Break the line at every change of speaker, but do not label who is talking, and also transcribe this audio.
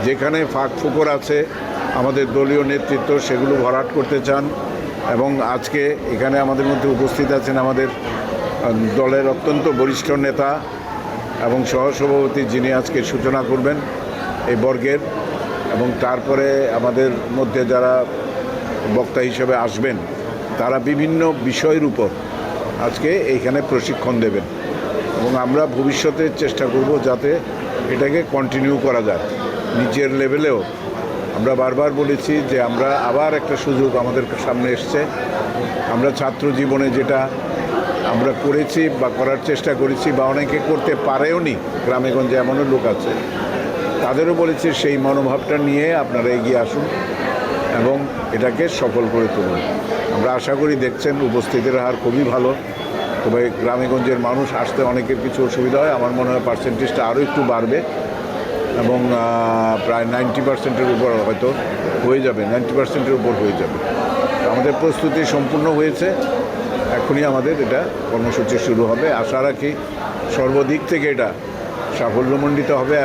যেখানে ফাঁক ফোকর আছে আমাদের দলীয় নেতৃত্ব সেগুলো ভরাট করতে চান। এবং আজকে এখানে আমাদের মধ্যে উপস্থিত আছেন আমাদের দলের অত্যন্ত বরিষ্ঠ নেতা এবং সহসভাপতি, যিনি আজকে সূচনা করবেন এই বর্গের, এবং তারপরে আমাদের মধ্যে যারা বক্তা হিসেবে আসবেন তারা বিভিন্ন বিষয়ের উপর আজকে এইখানে প্রশিক্ষণ দেবেন। এবং আমরা ভবিষ্যতে চেষ্টা করব যাতে এটাকে কন্টিনিউ করা যায় নিচের লেভেলেও। আমরা বারবার বলেছি যে আমরা আবার একটা সুযোগ আমাদের সামনে এসছে। আমরা ছাত্র জীবনে যেটা আমরা করেছি বা করার চেষ্টা করেছি বা অনেকে করতে পারেও নি, গ্রামেগঞ্জে এমনও লোক আছে, তাদেরও বলেছি সেই মনোভাবটা নিয়ে আপনারা এগিয়ে আসুন এবং এটাকে সফল করে তুলুন। আমরা আশা করি দেখছেন উপস্থিতির হার খুবই ভালো, তবে গ্রামেগঞ্জের মানুষ আসতে অনেকের কিছু অসুবিধা হয়। আমার মনে হয় পার্সেন্টেজটা আরও একটু বাড়বে এবং প্রায় 90%-এর উপর হয়তো হয়ে যাবে, 90%-এর উপর হয়ে যাবে। আমাদের প্রস্তুতি সম্পূর্ণ হয়েছে, এখনই আমাদের এটা কর্মসূচি শুরু হবে। আশা রাখি সর্বদিক থেকে এটা সাফল্যমণ্ডিত হবে।